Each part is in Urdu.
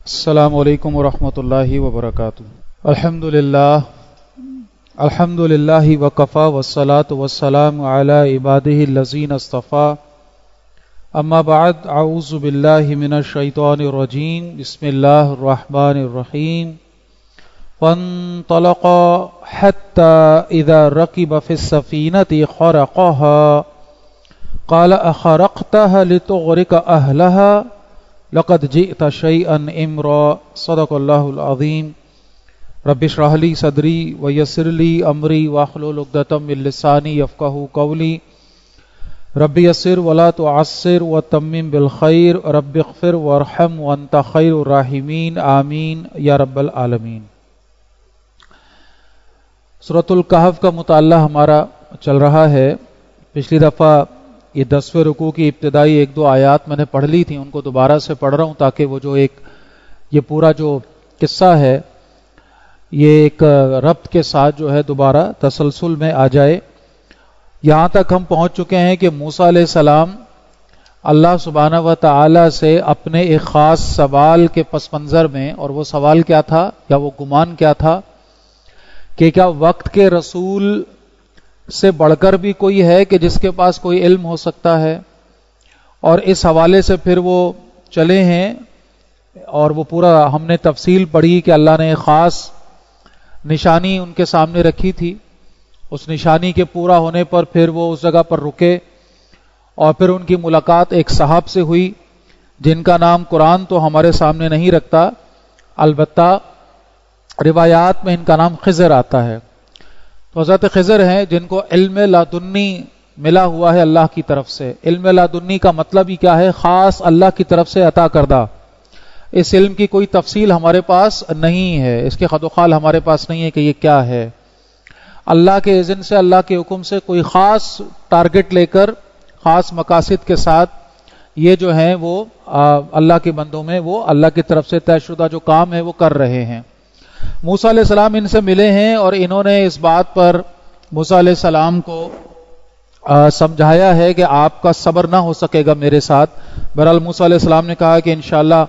السلام علیکم ورحمۃ اللہ وبرکاتہ۔ الحمد للہ وکفا والصلاة والسلام علی عبادہ الذین اصطفیٰ، اما بعد، اعوذ باللہ من الشیطان الرجیم، بسم اللہ الرحمن الرحیم۔ فانطلقا حتی اذا رکب فی السفینۃ خرقها قال اخرقتها لتغرق اہلها لقد جئت شیئا امرا۔ صدق اللہ العظیم۔ رب اشرح لی صدری ویسر لی امری واحلل عقدۃ من لسانی یفقہوا قولی۔ رب یسر ولا تعسر وتمم بالخیر، رب اغفر وارحم وانت خیر الراحمین، آمین یا رب العالمین۔ سورۃ الکہف کا مطالعہ ہمارا چل رہا ہے۔ پچھلی دفعہ یہ 10ویں رکوع کی ابتدائی ایک دو آیات میں نے پڑھ لی تھیں، ان کو دوبارہ سے پڑھ رہا ہوں تاکہ وہ یہ پورا جو قصہ ہے یہ ایک ربط کے ساتھ جو ہے دوبارہ تسلسل میں آ جائے۔ یہاں تک ہم پہنچ چکے ہیں کہ موسیٰ علیہ السلام اللہ سبحانہ و تعالی سے اپنے ایک خاص سوال کے پس منظر میں، اور وہ سوال کیا تھا یا وہ گمان کیا تھا کہ کیا وقت کے رسول سے بڑھ کر بھی کوئی ہے کہ جس کے پاس کوئی علم ہو سکتا ہے، اور اس حوالے سے پھر وہ چلے ہیں اور وہ پورا ہم نے تفصیل پڑھی کہ اللہ نے ایک خاص نشانی ان کے سامنے رکھی تھی۔ اس نشانی کے پورا ہونے پر پھر وہ اس جگہ پر رکے، اور پھر ان کی ملاقات ایک صاحب سے ہوئی جن کا نام قرآن تو ہمارے سامنے نہیں رکھتا، البتہ روایات میں ان کا نام خضر آتا ہے۔ تو حضرت خضر ہیں جن کو علم لدنی ملا ہوا ہے اللہ کی طرف سے۔ علم لدنی کا مطلب ہی کیا ہے؟ خاص اللہ کی طرف سے عطا کردہ۔ اس علم کی کوئی تفصیل ہمارے پاس نہیں ہے، اس کے خد و خال ہمارے پاس نہیں ہے کہ یہ کیا ہے۔ اللہ کے اذن سے، اللہ کے حکم سے کوئی خاص ٹارگٹ لے کر، خاص مقاصد کے ساتھ یہ جو ہیں وہ اللہ کے بندوں میں وہ اللہ کی طرف سے طے شدہ جو کام ہے وہ کر رہے ہیں۔ موسیٰ علیہ السلام ان سے ملے ہیں اور انہوں نے اس بات پر موسیٰ علیہ السلام کو سمجھایا ہے کہ آپ کا صبر نہ ہو سکے گا میرے ساتھ۔ بہرحال موسیٰ علیہ السلام نے کہا کہ انشاءاللہ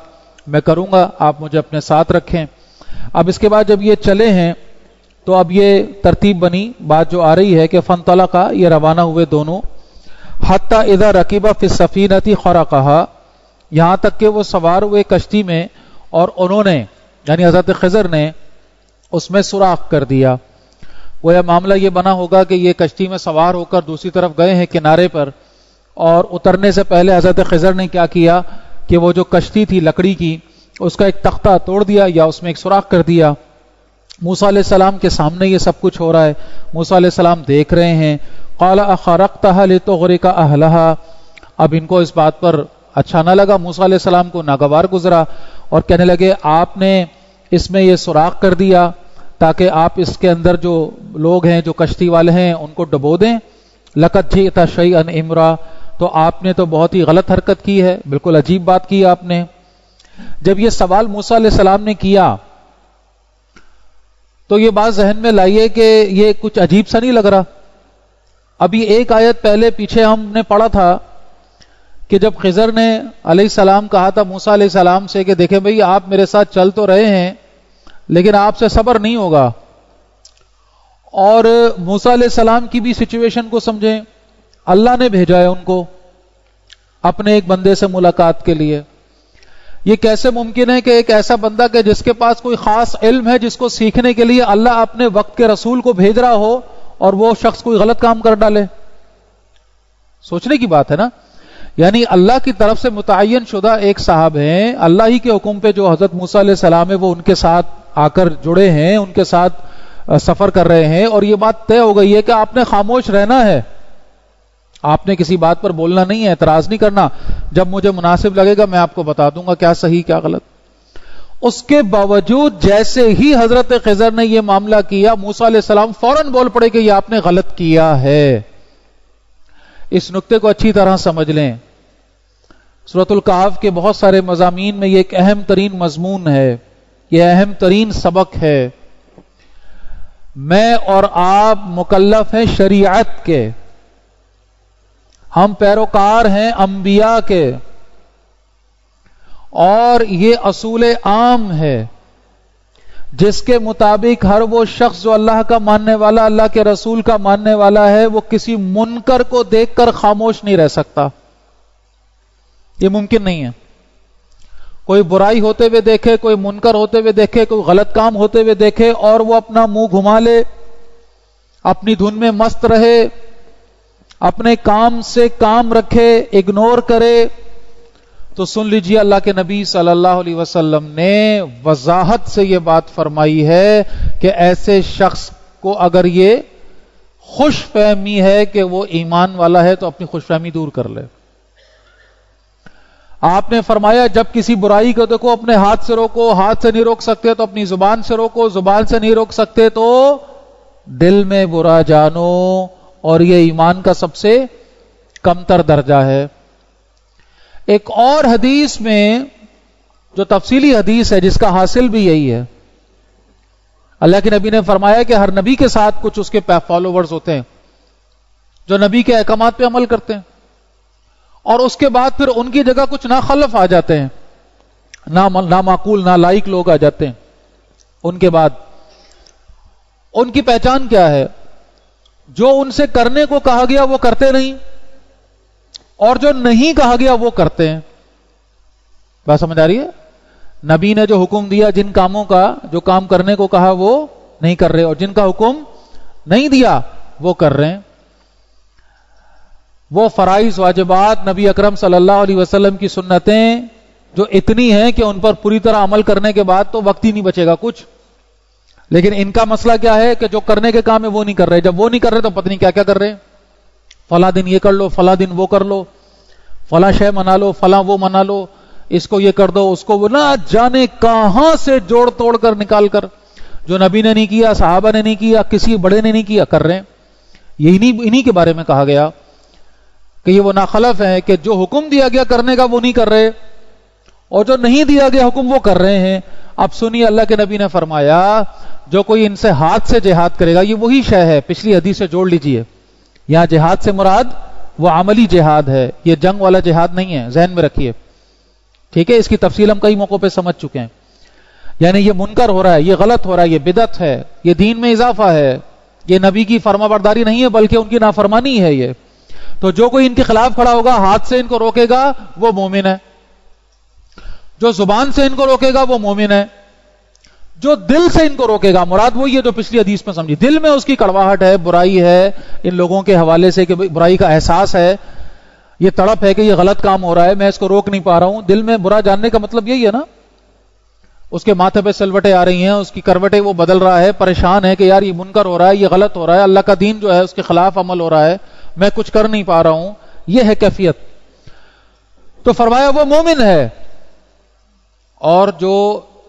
میں کروں گا، آپ مجھے اپنے ساتھ رکھیں۔ اب اس کے بعد جب یہ چلے ہیں تو اب یہ ترتیب بنی بات جو آ رہی ہے کہ فانطلقا، یہ روانہ ہوئے دونوں، حتی اذا رکب فی السفینۃ خرقها، یہاں تک کہ وہ سوار ہوئے کشتی میں اور انہوں نے یعنی حضرت خضر نے اس میں سوراخ کر دیا۔ وہ یہ معاملہ یہ بنا ہوگا کہ یہ کشتی میں سوار ہو کر دوسری طرف گئے ہیں کنارے پر، اور اترنے سے پہلے حضرت خضر نے کیا کیا کہ وہ جو کشتی تھی لکڑی کی، اس کا ایک تختہ توڑ دیا یا اس میں ایک سوراخ کر دیا۔ موسیٰ علیہ السلام کے سامنے یہ سب کچھ ہو رہا ہے، موسیٰ علیہ السلام دیکھ رہے ہیں۔ قال اخرقتها لتغرق اهلها، اب ان کو اس بات پر اچھا نہ لگا، موسیٰ علیہ السلام کو ناگوار گزرا، اور کہنے لگے آپ نے اس میں یہ سوراخ کر دیا تاکہ آپ اس کے اندر جو لوگ ہیں، جو کشتی والے ہیں، ان کو ڈبو دیں۔ لقد جئت شیئا امرا، تو آپ نے تو بہت ہی غلط حرکت کی ہے، بالکل عجیب بات کی آپ نے۔ جب یہ سوال موسیٰ علیہ السلام نے کیا تو یہ بات ذہن میں لائیے کہ یہ کچھ عجیب سا نہیں لگ رہا۔ ابھی ایک آیت پہلے پیچھے ہم نے پڑھا تھا کہ جب خضر نے علیہ السلام کہا تھا موسیٰ علیہ السلام سے کہ دیکھیں بھئی آپ میرے ساتھ چل تو رہے ہیں لیکن آپ سے صبر نہیں ہوگا، اور موسیٰ علیہ السلام کی بھی سچویشن کو سمجھیں، اللہ نے بھیجا ہے ان کو اپنے ایک بندے سے ملاقات کے لیے۔ یہ کیسے ممکن ہے کہ ایک ایسا بندہ کہ جس کے پاس کوئی خاص علم ہے، جس کو سیکھنے کے لیے اللہ اپنے وقت کے رسول کو بھیج رہا ہو، اور وہ شخص کوئی غلط کام کر ڈالے؟ سوچنے کی بات ہے نا۔ یعنی اللہ کی طرف سے متعین شدہ ایک صاحب ہیں، اللہ ہی کے حکم پہ جو حضرت موسیٰ علیہ السلام ہے وہ ان کے ساتھ آ کر جڑے ہیں، ان کے ساتھ سفر کر رہے ہیں، اور یہ بات طے ہو گئی ہے کہ آپ نے خاموش رہنا ہے، آپ نے کسی بات پر بولنا نہیں ہے، اعتراض نہیں کرنا، جب مجھے مناسب لگے گا میں آپ کو بتا دوں گا کیا صحیح کیا غلط۔ اس کے باوجود جیسے ہی حضرت خضر نے یہ معاملہ کیا، موسیٰ علیہ السلام فوراً بول پڑے کہ یہ آپ نے غلط کیا ہے۔ اس نقطے کو اچھی طرح سمجھ لیں، سورۃ الکہف کے بہت سارے مضامین میں یہ ایک اہم ترین مضمون ہے، یہ اہم ترین سبق ہے۔ میں اور آپ مکلف ہیں شریعت کے، ہم پیروکار ہیں انبیاء کے، اور یہ اصول عام ہے جس کے مطابق ہر وہ شخص جو اللہ کا ماننے والا، اللہ کے رسول کا ماننے والا ہے، وہ کسی منکر کو دیکھ کر خاموش نہیں رہ سکتا. یہ ممکن نہیں ہے. کوئی برائی ہوتے ہوئے دیکھے، کوئی منکر ہوتے ہوئے دیکھے، کوئی غلط کام ہوتے ہوئے دیکھے اور وہ اپنا منہ گھما لے، اپنی دھن میں مست رہے، اپنے کام سے کام رکھے، اگنور کرے، تو سن لیجیے اللہ کے نبی صلی اللہ علیہ وسلم نے وضاحت سے یہ بات فرمائی ہے کہ ایسے شخص کو اگر یہ خوش فہمی ہے کہ وہ ایمان والا ہے تو اپنی خوش فہمی دور کر لے. آپ نے فرمایا جب کسی برائی کو دیکھو اپنے ہاتھ سے روکو، ہاتھ سے نہیں روک سکتے تو اپنی زبان سے روکو، زبان سے نہیں روک سکتے تو دل میں برا جانو، اور یہ ایمان کا سب سے کمتر درجہ ہے. ایک اور حدیث میں جو تفصیلی حدیث ہے جس کا حاصل بھی یہی ہے، اللہ کے نبی نے فرمایا کہ ہر نبی کے ساتھ کچھ اس کے فالوورز ہوتے ہیں جو نبی کے احکامات پہ عمل کرتے ہیں، اور اس کے بعد پھر ان کی جگہ کچھ ناخلف آ جاتے ہیں، نامعقول نالائق لوگ آ جاتے ہیں. ان کے بعد ان کی پہچان کیا ہے؟ جو ان سے کرنے کو کہا گیا وہ کرتے نہیں، اور جو نہیں کہا گیا وہ کرتے ہیں. بات سمجھ آ رہی ہے؟ نبی نے جو حکم دیا جن کاموں کا، جو کام کرنے کو کہا وہ نہیں کر رہے، اور جن کا حکم نہیں دیا وہ کر رہے ہیں. وہ فرائض واجبات نبی اکرم صلی اللہ علیہ وسلم کی سنتیں جو اتنی ہیں کہ ان پر پوری طرح عمل کرنے کے بعد تو وقت ہی نہیں بچے گا کچھ. لیکن ان کا مسئلہ کیا ہے کہ جو کرنے کے کام ہے وہ نہیں کر رہے. جب وہ نہیں کر رہے تو پتہ نہیں کیا کیا کر رہے ہیں. فلاں دن یہ کر لو، فلاں دن وہ کر لو، فلاں شے منا لو، فلاں وہ منا لو، اس کو یہ کر دو، اس کو وہ، نہ جانے کہاں سے جوڑ توڑ کر نکال کر، جو نبی نے نہیں کیا، صحابہ نے نہیں کیا، کسی بڑے نے نہیں کیا، کر رہے ہیں. یہ انہی کے بارے میں کہا گیا کہ یہ وہ ناخلف ہیں کہ جو حکم دیا گیا کرنے کا وہ نہیں کر رہے، اور جو نہیں دیا گیا حکم وہ کر رہے ہیں. اب سنیے اللہ کے نبی نے فرمایا جو کوئی ان سے ہاتھ سے جہاد کرے گا، یہ وہی شے ہے، پچھلی حدیث سے جوڑ لیجئے. یہاں جہاد سے مراد وہ عملی جہاد ہے، یہ جنگ والا جہاد نہیں ہے، ذہن میں رکھیے. ٹھیک ہے؟ اس کی تفصیل ہم کئی موقعوں پہ سمجھ چکے ہیں. یعنی یہ منکر ہو رہا ہے، یہ غلط ہو رہا ہے، یہ بدعت ہے، یہ دین میں اضافہ ہے، یہ نبی کی فرما برداری نہیں ہے بلکہ ان کی نافرمانی ہے. یہ تو جو کوئی ان کے خلاف کھڑا ہوگا، ہاتھ سے ان کو روکے گا، وہ مومن ہے. جو زبان سے ان کو روکے گا وہ مومن ہے. جو دل سے ان کو روکے گا، مراد وہی ہے جو پچھلی حدیث میں سمجھی، دل میں اس کی کڑواہٹ ہے، برائی ہے ان لوگوں کے حوالے سے، کہ برائی کا احساس ہے، یہ تڑپ ہے کہ یہ غلط کام ہو رہا ہے، میں اس کو روک نہیں پا رہا ہوں. دل میں برا جاننے کا مطلب یہی ہے نا. اس کے ماتھے پہ سلوٹیں آ رہی ہیں، اس کی کروٹیں وہ بدل رہا ہے، پریشان ہے کہ یار یہ منکر ہو رہا ہے، یہ غلط ہو رہا ہے، اللہ کا دین جو ہے اس کے خلاف عمل ہو رہا ہے، میں کچھ کر نہیں پا رہا ہوں. یہ ہے کیفیت. تو فرمایا وہ مومن ہے. اور جو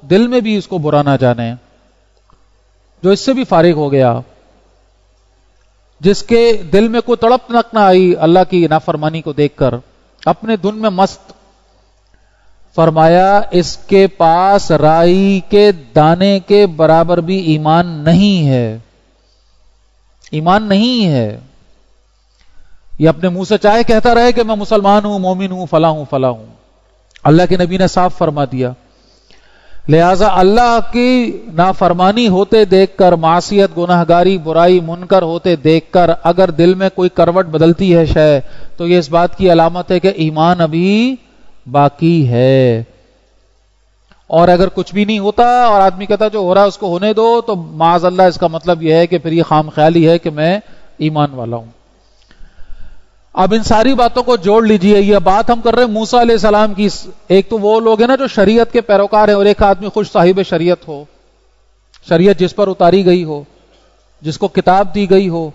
دل میں بھی اس کو برا نہ جانے، جو اس سے بھی فارغ ہو گیا، جس کے دل میں کوئی تڑپ نہ آئی اللہ کی نافرمانی کو دیکھ کر، اپنے دھن میں مست، فرمایا اس کے پاس رائی کے دانے کے برابر بھی ایمان نہیں ہے. ایمان نہیں ہے. یہ اپنے منہ سے چاہے کہتا رہے کہ میں مسلمان ہوں، مومن ہوں، فلاں ہوں فلاں ہوں. اللہ کے نبی نے صاف فرما دیا. لہذا اللہ کی نافرمانی ہوتے دیکھ کر، معصیت، گناہگاری، برائی، منکر ہوتے دیکھ کر اگر دل میں کوئی کروٹ بدلتی ہے شے، تو یہ اس بات کی علامت ہے کہ ایمان ابھی باقی ہے. اور اگر کچھ بھی نہیں ہوتا اور آدمی کہتا جو ہو رہا ہے اس کو ہونے دو، تو معاذ اللہ اس کا مطلب یہ ہے کہ پھر یہ خام خیالی ہے کہ میں ایمان والا ہوں. اب ان ساری باتوں کو جوڑ لیجئے. یہ بات ہم کر رہے ہیں موسیٰ علیہ السلام کی. ایک تو وہ لوگ ہیں نا جو شریعت کے پیروکار ہیں، اور ایک آدمی خوش صاحب شریعت ہو، شریعت جس پر اتاری گئی ہو، جس کو کتاب دی گئی ہو.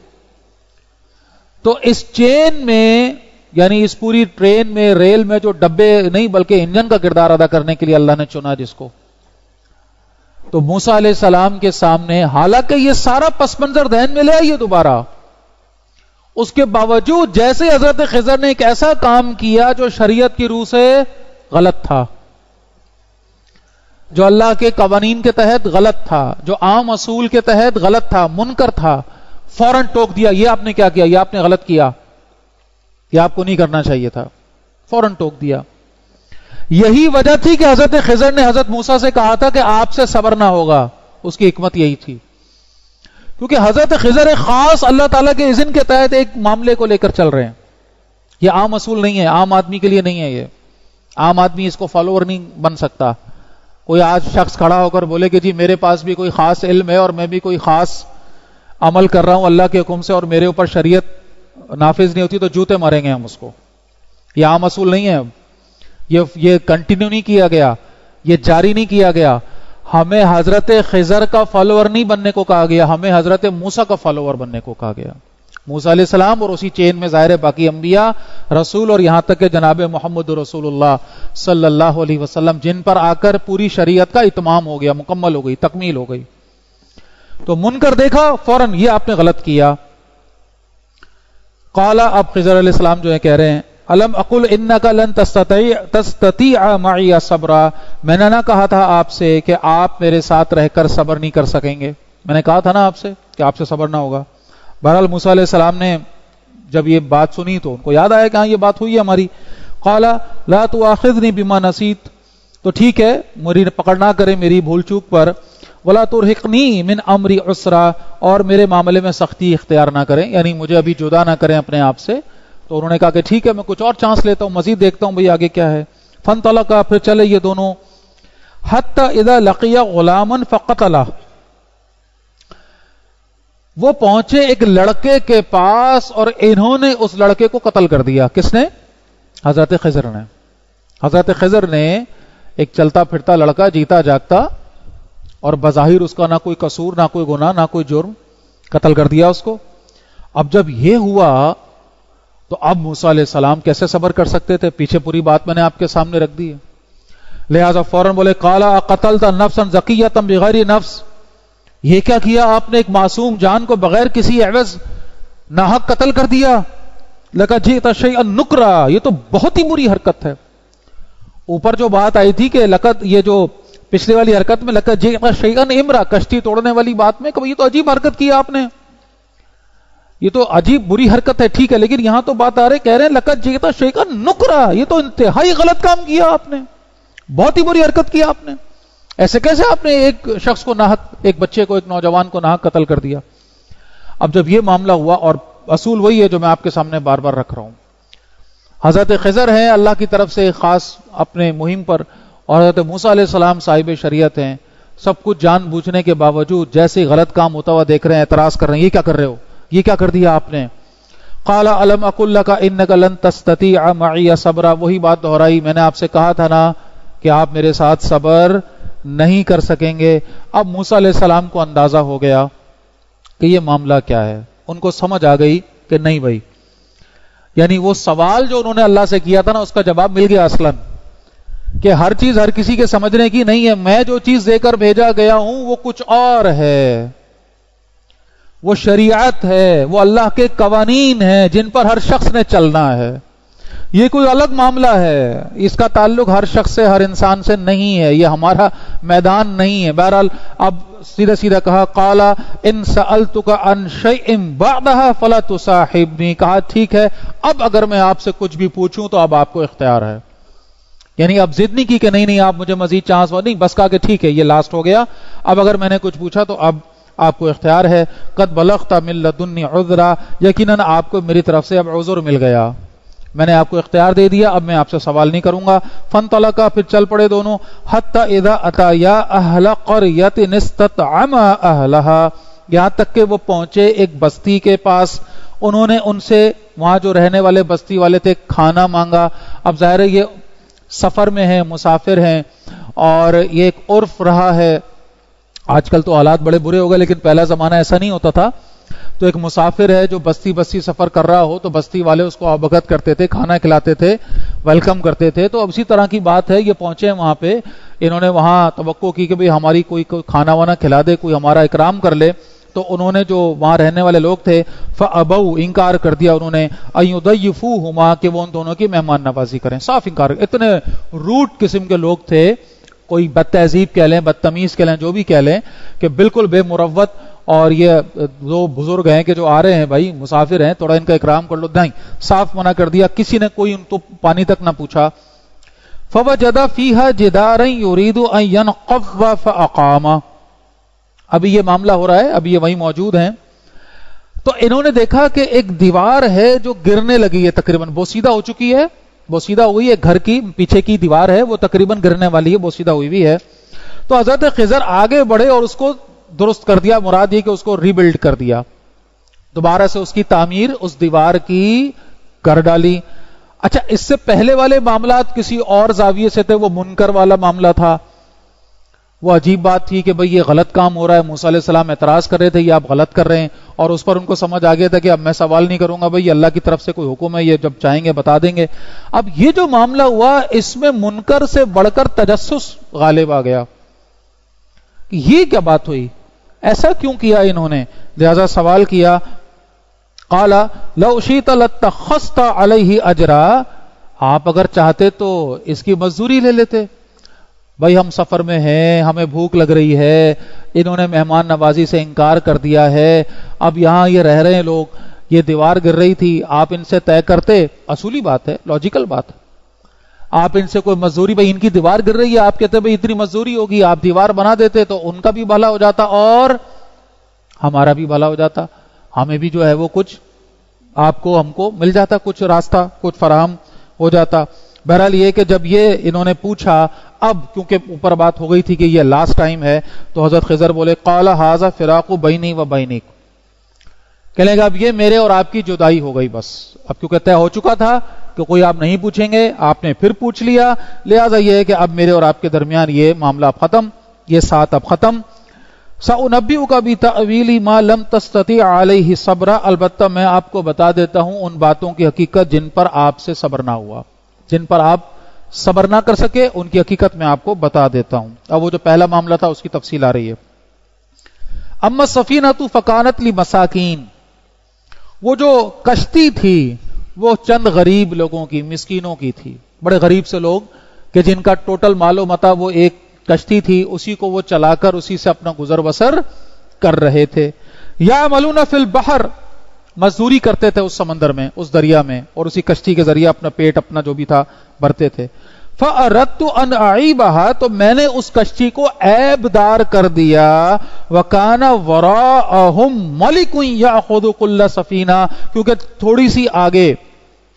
تو اس چین میں، یعنی اس پوری ٹرین میں، ریل میں جو ڈبے نہیں بلکہ انجن کا کردار ادا کرنے کے لیے اللہ نے چنا جس کو، تو موسیٰ علیہ السلام کے سامنے، حالانکہ یہ سارا پس منظر ذہن میں لے آئیے دوبارہ، اس کے باوجود جیسے حضرت خضر نے ایک ایسا کام کیا جو شریعت کی روح سے غلط تھا، جو اللہ کے قوانین کے تحت غلط تھا، جو عام اصول کے تحت غلط تھا، منکر تھا، فوراً ٹوک دیا، یہ آپ نے کیا کیا، یہ آپ نے غلط کیا، یہ آپ کو نہیں کرنا چاہیے تھا، فوراً ٹوک دیا. یہی وجہ تھی کہ حضرت خضر نے حضرت موسیٰ سے کہا تھا کہ آپ سے صبر نہ ہوگا، اس کی حکمت یہی تھی، کیونکہ حضرت خضر ایک خاص اللہ تعالیٰ کے اذن کے تحت ایک معاملے کو لے کر چل رہے ہیں. یہ عام اصول نہیں ہے، عام آدمی کے لیے نہیں ہے، یہ عام آدمی اس کو فالوور نہیں بن سکتا. کوئی آج شخص کھڑا ہو کر بولے کہ جی میرے پاس بھی کوئی خاص علم ہے اور میں بھی کوئی خاص عمل کر رہا ہوں اللہ کے حکم سے اور میرے اوپر شریعت نافذ نہیں ہوتی، تو جوتے ماریں گے ہم اس کو. یہ عام اصول نہیں ہے، یہ کنٹینیو نہیں کیا گیا، یہ جاری نہیں کیا گیا. ہمیں حضرت خضر کا فالوور نہیں بننے کو کہا گیا، ہمیں حضرت موسیٰ کا فالوور بننے کو کہا گیا. موسیٰ علیہ السلام اور اسی چین میں ظاہر باقی انبیاء، رسول اور یہاں تک کہ جناب محمد رسول اللہ صلی اللہ علیہ وسلم، جن پر آ کر پوری شریعت کا اتمام ہو گیا، مکمل ہو گئی، تکمیل ہو گئی. تو منکر دیکھا فوراً یہ آپ نے غلط کیا. قال، اب خضر علیہ السلام جو ہے کہہ رہے ہیں الم اقل انک لن تستطیع معی صبرا، میں نے نہ کہا تھا آپ سے کہ آپ میرے ساتھ رہ کر صبر نہیں کر سکیں گے، میں نے کہا تھا نا آپ سے کہ آپ سے صبر نہ ہوگا. بہرحال موسیٰ علیہ السلام نے جب یہ بات سنی تو ان کو یاد آیا کہ ہاں یہ بات ہوئی ہے ہماری. قال لا تؤاخذنی بما نسیت، تو ٹھیک ہے میری پکڑ نہ کرے میری بھول چوک پر. ولا ترهقنی من امری عسرا، اور میرے معاملے میں سختی اختیار نہ کریں، یعنی مجھے ابھی جدا نہ کریں اپنے آپ سے. تو انہوں نے کہا کہ ٹھیک ہے میں کچھ اور چانس لیتا ہوں، مزید دیکھتا ہوں بھئی آگے کیا ہے. فانطلقا، پھر چلے یہ دونوں. حتی اذا لقی غلاما فقتلہ، وہ پہنچے ایک لڑکے کے پاس اور انہوں نے اس لڑکے کو قتل کر دیا. کس نے؟ حضرت خضر نے. حضرت خضر نے ایک چلتا پھرتا لڑکا، جیتا جاگتا، اور بظاہر اس کا نہ کوئی قصور، نہ کوئی گناہ، نہ کوئی جرم، قتل کر دیا اس کو. اب جب یہ ہوا تو اب موسیٰ علیہ السلام کیسے صبر کر سکتے تھے؟ پیچھے پوری بات میں نے آپ کے سامنے رکھ دی ہے. لہذا فوراً بولے قال اقتلت نفسا زکیۃ بغیر نفس، یہ کیا کیا آپ نے؟ ایک معصوم جان کو بغیر کسی عوض ناحق قتل کر دیا. لقد جئت شیئا نکرا، یہ تو بہت ہی بری حرکت ہے. اوپر جو بات آئی تھی کہ لقد، یہ جو پچھلی والی حرکت میں لقد جئت شیئا امرا، کشتی توڑنے والی بات میں کہ یہ تو عجیب حرکت کی آپ نے، یہ تو عجیب بری حرکت ہے، ٹھیک ہے، لیکن یہاں تو بات آ رہے کہہ رہے ہیں لقد جئت شیئا نکرا، یہ تو انتہائی غلط کام کیا آپ نے، بہت ہی بری حرکت کی آپ نے. ایسے کیسے آپ نے ایک شخص کو ناحق، ایک بچے کو، ایک نوجوان کو ناحق قتل کر دیا؟ اب جب یہ معاملہ ہوا، اور اصول وہی ہے جو میں آپ کے سامنے بار بار رکھ رہا ہوں، حضرت خضر ہیں اللہ کی طرف سے خاص اپنے مہم پر، اور حضرت موسیٰ علیہ السلام صاحب شریعت ہیں، سب کچھ جان بوجھنے کے باوجود جیسے غلط کام ہوتا ہوا دیکھ رہے ہیں اعتراض کر رہے ہیں، یہ کیا کر رہے ہو، یہ کیا کر دیا آپ نے؟ قال الم اقل لک انک لن تستطیع معی صبرا، وہی بات دہرائی، میں نے آپ سے کہا تھا نا کہ آپ میرے ساتھ صبر نہیں کر سکیں گے. اب موسیٰ علیہ السلام کو اندازہ ہو گیا کہ یہ معاملہ کیا ہے، ان کو سمجھ آ گئی کہ نہیں بھائی، یعنی وہ سوال جو انہوں نے اللہ سے کیا تھا نا اس کا جواب مل گیا اصلاً، کہ ہر چیز ہر کسی کے سمجھنے کی نہیں ہے، میں جو چیز دے کر بھیجا گیا ہوں وہ کچھ اور ہے، وہ شریعت ہے، وہ اللہ کے قوانین ہیں جن پر ہر شخص نے چلنا ہے، یہ کوئی الگ معاملہ ہے، اس کا تعلق ہر شخص سے، ہر انسان سے نہیں ہے، یہ ہمارا میدان نہیں ہے. بہرحال اب سیدھا سیدھا کہا قال ان سألتک عن شیء بعدها فلا تصاحبنی، کہا ٹھیک ہے اب اگر میں آپ سے کچھ بھی پوچھوں تو اب آپ کو اختیار ہے، یعنی اب ضد نہیں کی کہ نہیں آپ مجھے مزید چانس نہیں، بس کہا کہ ٹھیک ہے یہ لاسٹ ہو گیا، اب اگر میں نے کچھ پوچھا تو اب آپ کو اختیار ہے. قد بلغت من لدنی عذرا، یقیناً آپ کو میری طرف سے اب عذر مل گیا، میں نے آپ کو اختیار دے دیا، اب میں آپ سے سوال نہیں کروں گا. فانطلقا، پھر چل پڑے دونوں. حتی اذا اتیا اہل قریۃ استطعما اہلہا، یہاں تک کہ وہ پہنچے ایک بستی کے پاس، انہوں نے ان سے، وہاں جو رہنے والے بستی والے تھے، کھانا مانگا. اب ظاہر ہے یہ سفر میں ہیں، مسافر ہیں، اور یہ ایک عرف رہا ہے، آج کل تو حالات بڑے برے ہو گئے لیکن پہلا زمانہ ایسا نہیں ہوتا تھا. تو ایک مسافر ہے جو بستی سفر کر رہا ہو تو بستی والے اس کو آبگت کرتے تھے، کھانا کھلاتے تھے، ویلکم کرتے تھے. تو اب اسی طرح کی بات ہے، یہ پہنچے ہیں وہاں پہ، انہوں نے وہاں توقع کی کہ بھئی ہماری کوئی کھانا وانا کھلا دے، کوئی ہمارا اکرام کر لے. تو انہوں نے جو وہاں رہنے والے لوگ تھے فَأَبَوْا، انکار کر دیا انہوں نے، أَن يُضَيِّفُوهُمَا، کہ وہ ان دونوں کی مہمان نوازی کریں، صاف انکار. اتنے روٹ قسم کے لوگ تھے، کوئی بد تہذیب کہہ لیں، بدتمیز کہہ لیں، جو بھی کہہ لیں، کہ بالکل بے مروت. اور یہ دو بزرگ ہیں کہ جو آ رہے ہیں بھائی مسافر ہیں، تھوڑا ان کا اکرام کر لو، نہیں، صاف منع کر دیا، کسی نے کوئی ان کو پانی تک نہ پوچھا. فوجد فیہا جدارا یرید ان ینقض فاقام. ابھی یہ معاملہ ہو رہا ہے، ابھی یہ وہیں موجود ہیں. تو انہوں نے دیکھا کہ ایک دیوار ہے جو گرنے لگی ہے، تقریباً بوسیدہ ہو چکی ہے، بوسیدہ ہوئی ہے، گھر کی پیچھے کی دیوار ہے وہ تقریباً گرنے والی ہے، بوسیدہ ہوئی بھی ہے. تو حضرت خضر آگے بڑھے اور اس کو درست کر دیا، مراد یہ کہ اس کو ری بلڈ کر دیا، دوبارہ سے اس کی تعمیر اس دیوار کی کر ڈالی. اچھا، اس سے پہلے والے معاملات کسی اور زاویے سے تھے، وہ منکر والا معاملہ تھا، وہ عجیب بات تھی کہ بھئی یہ غلط کام ہو رہا ہے. موسیٰ علیہ السلام اعتراض کر رہے تھے یہ آپ غلط کر رہے ہیں، اور اس پر ان کو سمجھ آ گیا تھا کہ اب میں سوال نہیں کروں گا، بھئی اللہ کی طرف سے کوئی حکم ہے، یہ جب چاہیں گے بتا دیں گے. اب یہ جو معاملہ ہوا اس میں منکر سے بڑھ کر تجسس غالب آ گیا. یہ کیا بات ہوئی، ایسا کیوں کیا انہوں نے؟ لہذا سوال کیا. قال لو شئت لاتخذت علیہ اجرا، آپ اگر چاہتے تو اس کی مزدوری لے لیتے. بھائی ہم سفر میں ہیں، ہمیں بھوک لگ رہی ہے، انہوں نے مہمان نوازی سے انکار کر دیا ہے، اب یہاں یہ رہ رہے ہیں لوگ، یہ دیوار گر رہی تھی، آپ ان سے طے کرتے. اصولی بات ہے، لاجیکل بات ہے. آپ ان سے کوئی مزدوری، بھائی ان کی دیوار گر رہی ہے، آپ کہتے بھائی اتنی مزدوری ہوگی، آپ دیوار بنا دیتے تو ان کا بھی بھلا ہو جاتا اور ہمارا بھی بھلا ہو جاتا، ہمیں بھی جو ہے وہ کچھ آپ کو ہم کو مل جاتا، کچھ راستہ کچھ فراہم ہو جاتا. بہرحال یہ کہ جب یہ انہوں نے پوچھا، اب کیونکہ اوپر بات ہو گئی تھی کہ یہ لاسٹ ٹائم ہے، تو حضرت خضر بولے قال ھذا فراق بینی و بینک، کہنے گا اب یہ میرے اور آپ کی جدائی ہو گئی بس. اب کیونکہ طے ہو چکا تھا کہ کوئی آپ نہیں پوچھیں گے، آپ نے پھر پوچھ لیا، لہذا یہ ہے کہ اب میرے اور آپ کے درمیان یہ معاملہ اب ختم، یہ ساتھ اب ختم. سأنبئک بتأویل ما لم تستطع علیہ صبرا، البتہ میں آپ کو بتا دیتا ہوں ان باتوں کی حقیقت جن پر آپ سے صبر نہ ہوا، جن پر آپ صبر نہ کر سکے، ان کی حقیقت میں آپ کو بتا دیتا ہوں. اب وہ جو پہلا معاملہ تھا اس کی تفصیل آ رہی ہے. اما السفینۃ فکانت لمساکین، وہ جو کشتی تھی وہ چند غریب لوگوں کی، مسکینوں کی تھی، بڑے غریب سے لوگ کہ جن کا ٹوٹل مال و متاع وہ ایک کشتی تھی، اسی کو وہ چلا کر اسی سے اپنا گزر بسر کر رہے تھے. یعملون فی البحر، مزدوری کرتے تھے اس سمندر میں، اس دریا میں، اور اسی کشتی کے ذریعے اپنا پیٹ اپنا جو بھی تھا بھرتے تھے. فَأَرَدْتُ أَنْ أَعِيبَهَا، تو میں نے اس کشتی کو عیب دار کر دیا. وَكَانَ وَرَاءَهُمْ مَلِكٌ يَأْخُذُ كُلَّ سَفِينَةٍ، کیونکہ تھوڑی سی آگے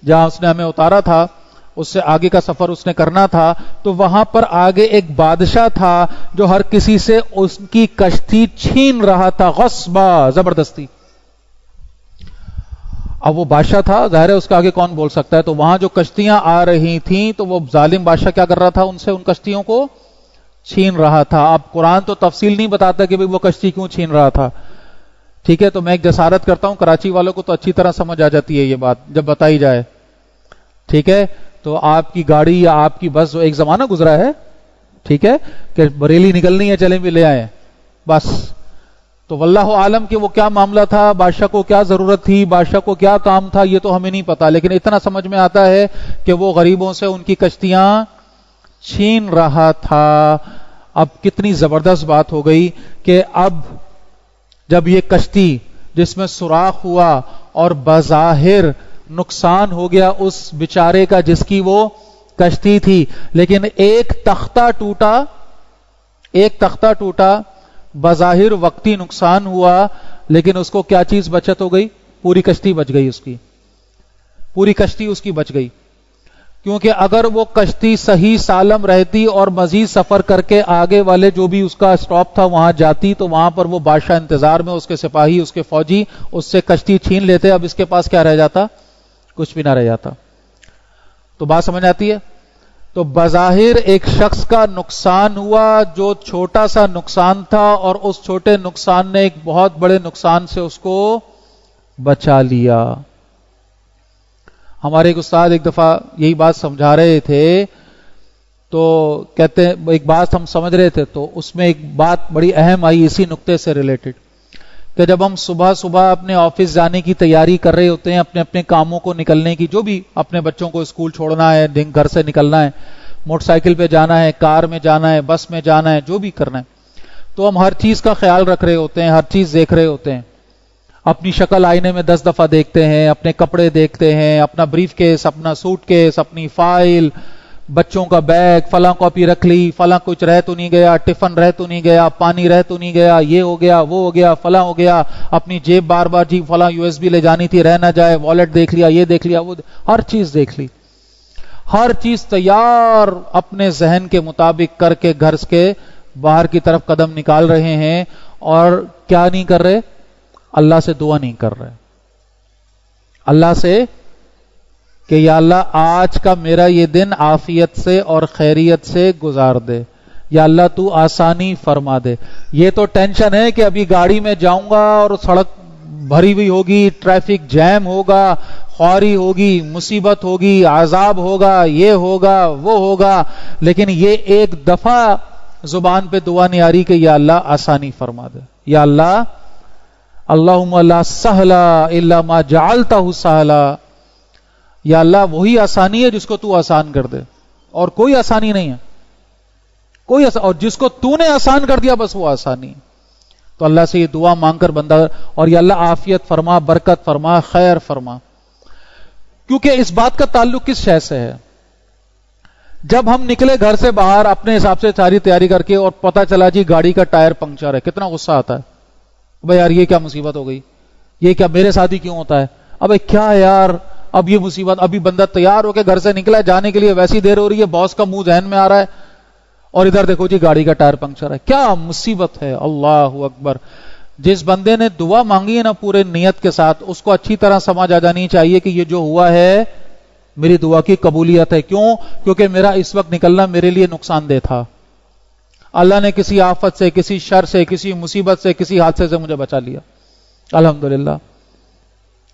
جہاں اس نے ہمیں اتارا تھا، اس سے آگے کا سفر اس نے کرنا تھا، تو وہاں پر آگے ایک بادشاہ تھا جو ہر کسی سے اس کی کشتی چھین رہا تھا، غصبا، زبردستی. اب وہ بادشاہ تھا، ظاہر ہے اس کے آگے کون بول سکتا ہے. تو وہاں جو کشتیاں آ رہی تھیں تو وہ ظالم بادشاہ کیا کر رہا تھا، ان سے ان کشتیوں کو چھین رہا تھا. اب قرآن تو تفصیل نہیں بتاتا کہ وہ کشتی کیوں چھین رہا تھا، ٹھیک ہے. تو میں ایک جسارت کرتا ہوں، کراچی والوں کو تو اچھی طرح سمجھ آ جاتی ہے یہ بات جب بتائی جائے، ٹھیک ہے. تو آپ کی گاڑی یا آپ کی بس، ایک زمانہ گزرا ہے، ٹھیک ہے، کہ بریلی نکلنی ہے چلیں بھی لے آئیں بس. تو واللہ عالم کہ وہ کیا معاملہ تھا، بادشاہ کو کیا ضرورت تھی، بادشاہ کو کیا کام تھا، یہ تو ہمیں نہیں پتا، لیکن اتنا سمجھ میں آتا ہے کہ وہ غریبوں سے ان کی کشتیاں چھین رہا تھا. اب کتنی زبردست بات ہو گئی کہ اب جب یہ کشتی جس میں سوراخ ہوا اور بظاہر نقصان ہو گیا اس بیچارے کا جس کی وہ کشتی تھی، لیکن ایک تختہ ٹوٹا، بظاہر وقتی نقصان ہوا، لیکن اس کو کیا چیز بچت ہو گئی، پوری کشتی بچ گئی، اس کی پوری کشتی اس کی بچ گئی. کیونکہ اگر وہ کشتی صحیح سالم رہتی اور مزید سفر کر کے آگے والے جو بھی اس کا اسٹاپ تھا وہاں جاتی، تو وہاں پر وہ بادشاہ انتظار میں، اس کے سپاہی، اس کے فوجی اس سے کشتی چھین لیتے. اب اس کے پاس کیا رہ جاتا، کچھ بھی نہ رہ جاتا. تو بات سمجھ آتی ہے. تو بظاہر ایک شخص کا نقصان ہوا جو چھوٹا سا نقصان تھا، اور اس چھوٹے نقصان نے ایک بہت بڑے نقصان سے اس کو بچا لیا. ہمارے ایک استاد ایک دفعہ یہی بات سمجھا رہے تھے، تو کہتے ہیں ایک بات ہم سمجھ رہے تھے، تو اس میں ایک بات بڑی اہم آئی اسی نقطے سے ریلیٹڈ، کہ جب ہم صبح صبح اپنے آفس جانے کی تیاری کر رہے ہوتے ہیں، اپنے اپنے کاموں کو نکلنے کی، جو بھی اپنے بچوں کو اسکول چھوڑنا ہے، گھر سے نکلنا ہے، موٹر سائیکل پہ جانا ہے، کار میں جانا ہے، بس میں جانا ہے، جو بھی کرنا ہے، تو ہم ہر چیز کا خیال رکھ رہے ہوتے ہیں، ہر چیز دیکھ رہے ہوتے ہیں. اپنی شکل آئینے میں 10 دفعہ دیکھتے ہیں، اپنے کپڑے دیکھتے ہیں، اپنا بریف کیس، اپنا سوٹ کیس، اپنی فائل، بچوں کا بیگ، فلاں کاپی رکھ لی، فلاں کچھ رہ تو نہیں گیا، ٹفن رہ تو نہیں گیا، پانی رہ تو نہیں گیا، یہ ہو گیا، وہ ہو گیا، فلاں ہو گیا، اپنی جیب بار بار جی فلاں USB لے جانی تھی رہ نہ جائے، والٹ دیکھ لیا، یہ دیکھ لیا، وہ ہر چیز دیکھ لی، ہر چیز تیار اپنے ذہن کے مطابق کر کے گھر کے باہر کی طرف قدم نکال رہے ہیں، اور کیا نہیں کر رہے؟ اللہ سے دعا نہیں کر رہے، اللہ سے کہ یا اللہ آج کا میرا یہ دن عافیت سے اور خیریت سے گزار دے، یا اللہ تو آسانی فرما دے۔ یہ تو ٹینشن ہے کہ ابھی گاڑی میں جاؤں گا اور سڑک بھری ہوئی ہوگی، ٹریفک جیم ہوگا، خواری ہوگی، مصیبت ہوگی، عذاب ہوگا، یہ ہوگا، وہ ہوگا، لیکن یہ ایک دفعہ زبان پہ دعا نہیں آ رہی کہ یا اللہ آسانی فرما دے، یا اللہ اللہم لا سہلا الا ما جعلتہ سہلا، یا اللہ وہی آسانی ہے جس کو تو آسان کر دے، اور کوئی آسانی نہیں ہے، کوئی اور جس کو تو نے آسان کر دیا بس وہ آسانی ہے۔ تو اللہ سے یہ دعا مانگ کر بندہ، اور یا اللہ عافیت فرما، برکت فرما، خیر فرما، کیونکہ اس بات کا تعلق کس شے سے ہے؟ جب ہم نکلے گھر سے باہر اپنے حساب سے ساری تیاری کر کے اور پتہ چلا جی گاڑی کا ٹائر پنکچر ہے، کتنا غصہ آتا ہے، بھائی یار یہ کیا مصیبت ہو گئی، یہ کیا میرے ساتھ ہی کیوں ہوتا ہے، ابے کیا یار اب یہ مصیبت، ابھی بندہ تیار ہو کے گھر سے نکلا جانے کے لیے، ویسی دیر ہو رہی ہے، باس کا منہ ذہن میں آ رہا ہے، اور ادھر دیکھو جی گاڑی کا ٹائر پنکچر ہے، کیا مصیبت ہے۔ اللہ اکبر۔ جس بندے نے دعا مانگی ہے نا پورے نیت کے ساتھ، اس کو اچھی طرح سمجھ آ جانی چاہیے کہ یہ جو ہوا ہے میری دعا کی قبولیت ہے۔ کیوں؟ کیونکہ میرا اس وقت نکلنا میرے لیے نقصان دہ تھا، اللہ نے کسی آفت سے، کسی شر سے، کسی مصیبت سے، کسی حادثے سے مجھے بچا لیا، الحمدللہ۔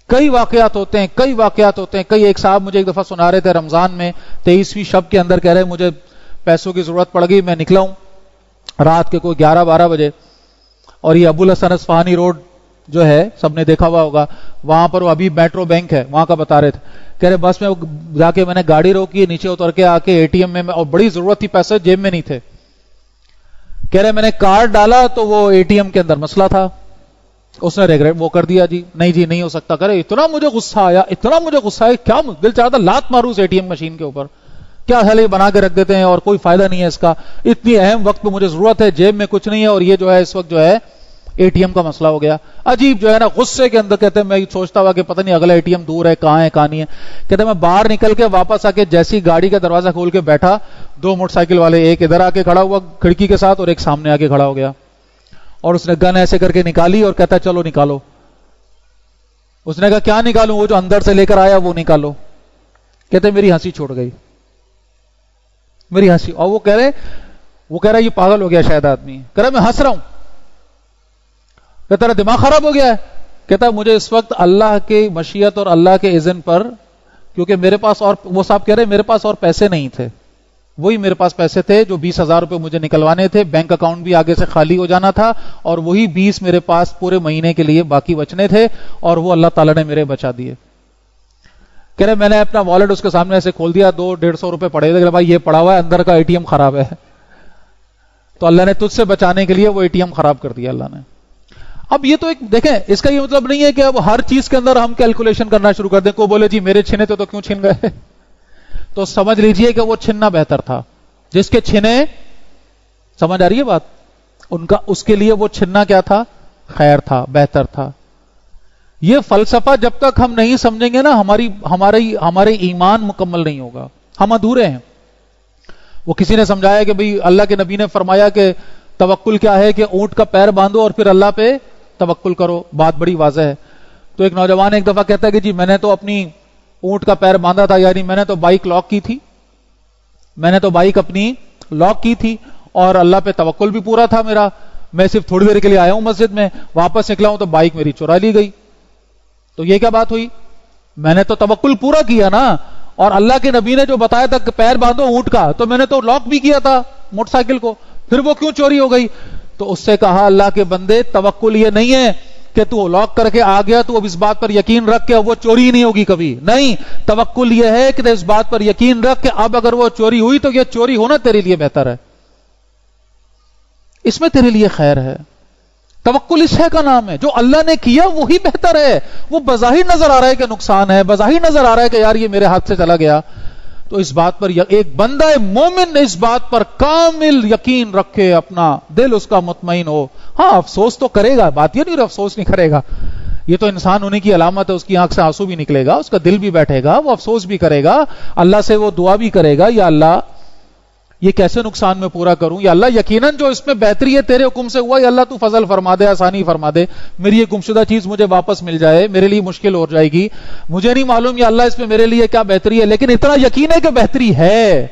کئی واقعات ہوتے ہیں، کئی ایک صاحب مجھے ایک دفعہ سنا رہے تھے رمضان میں 23ویں شب کے اندر، کہہ رہے مجھے پیسوں کی ضرورت پڑ گئی، میں نکلا ہوں رات کے کوئی 11-12 بجے، اور یہ ابو الحسن اصفہانی روڈ جو ہے سب نے دیکھا ہوا ہوگا، وہاں پر وہ ابھی میٹرو بینک ہے وہاں کا بتا رہے تھے، کہہ رہے بس میں جا کے میں نے گاڑی روکی، نیچے اتر کے آ کے ATM میں، اور بڑی ضرورت تھی، پیسے جیب میں نہیں تھے، کہہ رہے میں نے کارڈ ڈالا تو وہ ATM کے اندر مسئلہ تھا، اس نے ریگریٹ وہ کر دیا، جی نہیں جی نہیں ہو سکتا، کرے اتنا مجھے غصہ آیا، کیا دل چاہتا لات ماروں اس ATM مشین کے اوپر، کیا حل یہ بنا کے رکھ دیتے ہیں اور کوئی فائدہ نہیں ہے اس کا، اتنی اہم وقت پہ مجھے ضرورت ہے، جیب میں کچھ نہیں ہے، اور یہ جو ہے اس وقت جو ہے ATM کا مسئلہ ہو گیا۔ عجیب جو ہے نا غصے کے اندر، کہتے ہیں میں سوچتا ہوا کہ پتہ نہیں اگلا ATM دور ہے، کہاں ہے کہاں نہیں ہے، کہتے ہیں میں باہر نکل کے واپس آ کے جیسی گاڑی کا دروازہ کھول کے بیٹھا، 2 موٹر سائیکل والے، ایک ادھر آ کے کھڑا ہوا کھڑکی کے ساتھ اور ایک سامنے آ کے کھڑا ہو گیا، اور اس نے گن ایسے کر کے نکالی اور کہتا چلو نکالو، اس نے کہا کیا نکالوں؟ وہ جو اندر سے لے کر آیا وہ نکالو، کہتے میری ہنسی چھوڑ گئی، میری ہنسی، اور وہ کہہ رہا یہ پاگل ہو گیا شاید آدمی، کہہ رہا میں ہنس رہا ہوں، کہتا رہا دماغ خراب ہو گیا ہے، کہتا مجھے اس وقت اللہ کی مشیت اور اللہ کے اذن پر، کیونکہ میرے پاس، اور وہ صاحب کہہ رہے میرے پاس اور پیسے نہیں تھے، وہی میرے پاس پیسے تھے جو 20,000 روپے مجھے نکلوانے تھے، بینک اکاؤنٹ بھی آگے سے خالی ہو جانا تھا، اور وہی 20 میرے پاس پورے مہینے کے لیے باقی بچنے تھے، اور وہ اللہ تعالیٰ نے میرے بچا دیے۔ کہہ رہے میں نے اپنا والٹ اس کے سامنے ایسے کھول دیا، 200-150 روپے پڑے تھے، کہ بھائی یہ پڑا ہوا ہے، اندر کا ATM خراب ہے، تو اللہ نے تجھ سے بچانے کے لیے وہ ATM خراب کر دیا اللہ نے۔ اب یہ تو ایک دیکھیں، اس کا یہ مطلب نہیں ہے کہ اب ہر چیز کے اندر ہم کیلکولیشن کرنا شروع کر دیں، کو بولے جی میرے چھنے تھے تو کیوں چھن گئے، تو سمجھ لیجئے کہ وہ چھننا بہتر تھا، جس کے چھنے، سمجھ آ رہی ہے بات، ان کا اس کے لیے وہ چھننا کیا تھا؟ خیر تھا، بہتر تھا۔ یہ فلسفہ جب تک ہم نہیں سمجھیں گے نا ہمارے ایمان مکمل نہیں ہوگا، ہم ادھورے ہیں۔ وہ کسی نے سمجھایا کہ بھئی اللہ کے نبی نے فرمایا کہ توکل کیا ہے کہ اونٹ کا پیر باندھو اور پھر اللہ پہ توکل کرو، بات بڑی واضح ہے۔ تو ایک نوجوان ایک دفعہ کہتا ہے کہ جی میں نے تو اپنی اونٹ کا پیر باندھا تھا، یعنی میں نے تو بائک لاک کی تھی، میں نے تو بائک اپنی لاک کی تھی، اور اللہ پہ توکل بھی پورا تھا میرا، میں صرف تھوڑی دیر کے لیے آیا ہوں مسجد میں، واپس نکلا ہوں تو بائک میری چرا لی گئی، تو یہ کیا بات ہوئی؟ میں نے تو توکل پورا کیا نا، اور اللہ کے نبی نے جو بتایا تھا کہ پیر باندھو اونٹ کا، تو میں نے تو لاک بھی کیا تھا موٹر سائیکل کو، پھر وہ کیوں چوری ہو گئی؟ تو اس سے کہا اللہ کے بندے توکل یہ نہیں ہے کہ تو لاک کر کے آ گیا تو اب اس بات پر یقین رکھ کے وہ چوری ہی نہیں ہوگی کبھی، نہیں، توکل یہ ہے کہ اس بات پر یقین رکھ کہ اب اگر وہ چوری ہوئی تو یہ چوری ہونا تیرے لیے بہتر ہے، اس میں تیرے لیے خیر ہے۔ توکل اس ہے کا نام ہے، جو اللہ نے کیا وہی بہتر ہے، وہ بظاہر نظر آ رہا ہے کہ نقصان ہے، بظاہر نظر آ رہا ہے کہ یار یہ میرے ہاتھ سے چلا گیا، تو اس بات پر ایک بندہ مومن اس بات پر کامل یقین رکھے، اپنا دل اس کا مطمئن ہو. ہاں افسوس تو کرے گا، بات یہ نہیں افسوس نہیں کرے گا، یہ تو انسان ہونے کی علامت ہے. اس کی آنکھ سے آنسو بھی نکلے گا، اس کا دل بھی بیٹھے گا، وہ افسوس بھی کرے گا، اللہ سے وہ دعا بھی کرے گا، یا اللہ یہ کیسے نقصان میں پورا کروں، یا اللہ یقیناً جو اس میں بہتری ہے تیرے حکم سے ہوا، یا اللہ تو فضل فرما دے، آسانی فرما دے، میری یہ گمشدہ چیز مجھے واپس مل جائے، میرے لیے مشکل ہو جائے گی، مجھے نہیں معلوم یا اللہ اس میں میرے لیے کیا بہتری ہے، لیکن اتنا یقین ہے کہ بہتری ہے.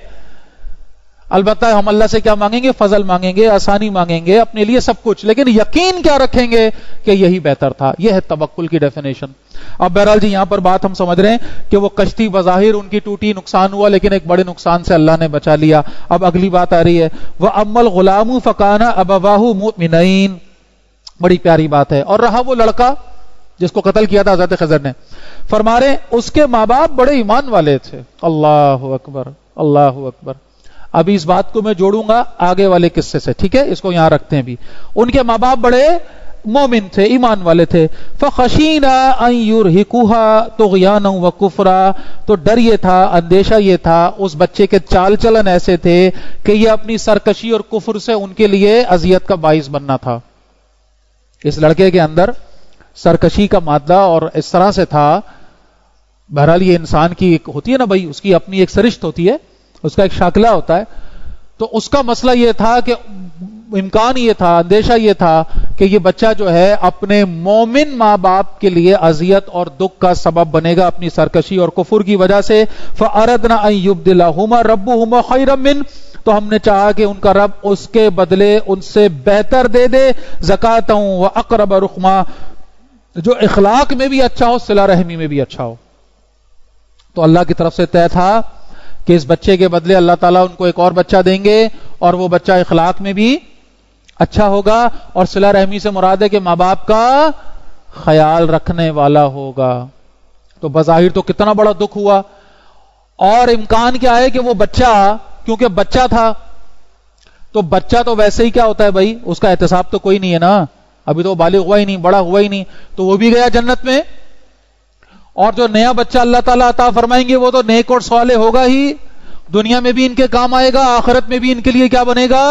البتہ ہم اللہ سے کیا مانگیں گے؟ فضل مانگیں گے، آسانی مانگیں گے، اپنے لیے سب کچھ، لیکن یقین کیا رکھیں گے کہ یہی بہتر تھا. یہ ہے توکل کی ڈیفینیشن. اب بہرحال جی یہاں پر بات ہم سمجھ رہے ہیں کہ وہ کشتی بظاہر ان کی ٹوٹی، نقصان ہوا، لیکن ایک بڑے نقصان سے اللہ نے بچا لیا. اب اگلی بات آ رہی ہے وَأَمَّا الْغُلَامُ فَكَانَ أَبَوَاهُ مُؤْمِنَيْنِ. بڑی پیاری بات ہے. اور رہا وہ لڑکا جس کو قتل کیا تھا حضرت خضر نے، فرما رہے اس کے ماں باپ بڑے ایمان والے تھے. اللہ اکبر، اللہ اکبر. ابھی اس بات کو میں جوڑوں گا آگے والے قصے سے، ٹھیک ہے، اس کو یہاں رکھتے ہیں بھی. ان کے ماں باپ بڑے مومن تھے، ایمان والے تھے. فَخَشِينَا أَن يُرْهِقُوهَا طُغْيَانًا وَكُفْرًا. تو ڈر یہ تھا، اندیشہ یہ تھا، اس بچے کے چال چلن ایسے تھے کہ یہ اپنی سرکشی اور کفر سے ان کے لیے اذیت کا باعث بننا تھا. اس لڑکے کے اندر سرکشی کا مادہ اور اس طرح سے تھا. بہرحال یہ انسان کی ایک ہوتی ہے نا بھائی، اس کی اپنی ایک سرشت ہوتی ہے، اس کا ایک شاکلہ ہوتا ہے. تو اس کا مسئلہ یہ تھا کہ امکان یہ تھا، اندیشہ یہ تھا کہ یہ بچہ جو ہے اپنے مومن ماں باپ کے لیے اذیت اور دکھ کا سبب بنے گا اپنی سرکشی اور کفر کی وجہ سے. فَأَرَدْنَا أَن يُبْدِلَهُمَا رَبُّهُمَا خَيْرًا مِّنْهُ. تو ہم نے چاہا کہ ان کا رب اس کے بدلے ان سے بہتر دے دے. زَكَاةً وَأَقْرَبَ رُحْمًا. جو اخلاق میں بھی اچھا ہو، صلہ رحمی میں بھی اچھا ہو. تو اللہ کی طرف سے طے تھا کہ اس بچے کے بدلے اللہ تعالیٰ ان کو ایک اور بچہ دیں گے، اور وہ بچہ اخلاق میں بھی اچھا ہوگا، اور صلہ رحمی سے مراد ہے کہ ماں باپ کا خیال رکھنے والا ہوگا. تو بظاہر تو کتنا بڑا دکھ ہوا. اور امکان کیا ہے کہ وہ بچہ، کیونکہ بچہ تھا، تو بچہ تو ویسے ہی کیا ہوتا ہے بھائی، اس کا احتساب تو کوئی نہیں ہے نا، ابھی تو بالغ ہوا ہی نہیں، بڑا ہوا ہی نہیں، تو وہ بھی گیا جنت میں. اور جو نیا بچہ اللہ تعالیٰ عطا فرمائیں گے وہ تو نیک اور صالح ہوگا ہی، دنیا میں بھی ان کے کام آئے گا، آخرت میں بھی ان کے لیے کیا بنے گا؟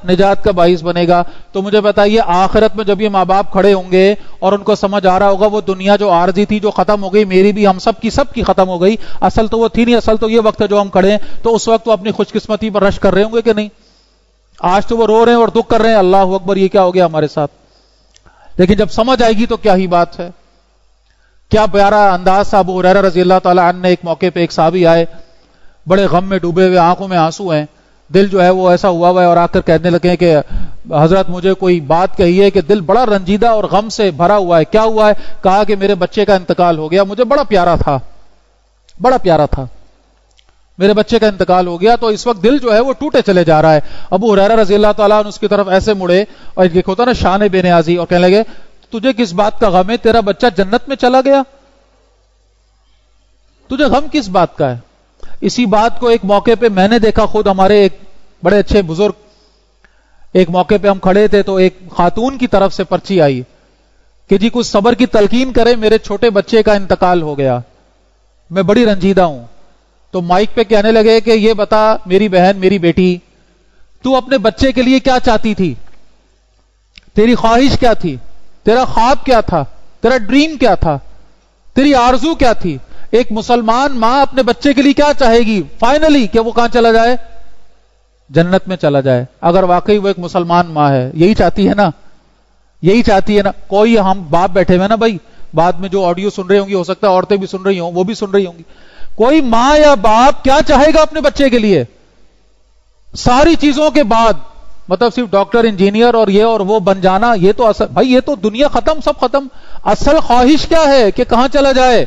نجات کا باعث بنے گا. تو مجھے بتائیے آخرت میں جب یہ ماں باپ کھڑے ہوں گے اور ان کو سمجھ آ رہا ہوگا وہ دنیا جو عارضی تھی، جو ختم ہو گئی، میری بھی، ہم سب کی ختم ہو گئی، اصل تو وہ تھی نہیں، اصل تو یہ وقت ہے جو ہم کھڑے ہیں، تو اس وقت وہ اپنی خوش قسمتی پر رش کر رہے ہوں گے کہ نہیں؟ آج تو وہ رو رہے ہیں اور دکھ کر رہے ہیں، اللہ اکبر یہ کیا ہو گیا ہمارے ساتھ. لیکن جب سمجھ آئے گی تو کیا ہی بات ہے. کیا پیارا انداز تھا. ابو ہریرہ رضی اللہ تعالی عنہ نے ایک موقع پہ ایک صحابی آئے، بڑے غم میں ڈوبے ہوئے، آنکھوں میں آنسو ہیں، دل جو ہے وہ ایسا ہوا ہوا ہے، اور آ کر کہنے لگے کہ حضرت مجھے کوئی بات کہی ہے کہ دل بڑا رنجیدہ اور غم سے بھرا ہوا ہے. کیا ہوا ہے؟ کہا کہ میرے بچے کا انتقال ہو گیا، مجھے بڑا پیارا تھا، بڑا پیارا تھا، میرے بچے کا انتقال ہو گیا. تو اس وقت دل جو ہے وہ ٹوٹے چلے جا رہا ہے. ابو ہریرہ رضی اللہ تعالیٰ عنہ اس کی طرف ایسے مڑے، اور ایک ہوتا نا شان بے نیازی، اور کہنے لگے تجھے کس بات کا غم ہے؟ تیرا بچہ جنت میں چلا گیا، تجھے غم کس بات کا ہے؟ اسی بات کو ایک موقع پہ میں نے دیکھا خود، ہمارے ایک بڑے اچھے بزرگ، ایک موقع پہ ہم کھڑے تھے تو ایک خاتون کی طرف سے پرچی آئی کہ جی کچھ صبر کی تلقین کرے، میرے چھوٹے بچے کا انتقال ہو گیا، میں بڑی رنجیدہ ہوں. تو مائک پہ کہنے لگے کہ یہ بتا میری بہن، میری بیٹی، تو اپنے بچے کے لیے کیا چاہتی تھی؟ تیری خواہش کیا تھی؟ تیرا خواب کیا تھا؟ تیرا ڈریم کیا تھا؟ تیری آرزو کیا تھی؟ ایک مسلمان ماں اپنے بچے کے لیے کیا چاہے گی فائنلی؟ کہ وہ کہاں چلا جائے؟ جنت میں چلا جائے. اگر واقعی وہ ایک مسلمان ماں ہے، یہی چاہتی ہے نا، یہی چاہتی ہے نا. کوئی ہم باپ بیٹھے ہوئے نا بھائی، بعد میں جو آڈیو سن رہے ہوں گی، ہو سکتا ہے عورتیں بھی سن رہی ہوں، وہ بھی سن رہی ہوں گی، کوئی ماں یا باپ کیا چاہے گا اپنے بچے کے لیے؟ ساری چیزوں کے بعد، مطلب صرف ڈاکٹر، انجینئر اور یہ اور وہ بن جانا، یہ تو اصل بھائی، یہ تو دنیا ختم، سب ختم. اصل خواہش کیا ہے؟ کہ کہاں چلا جائے؟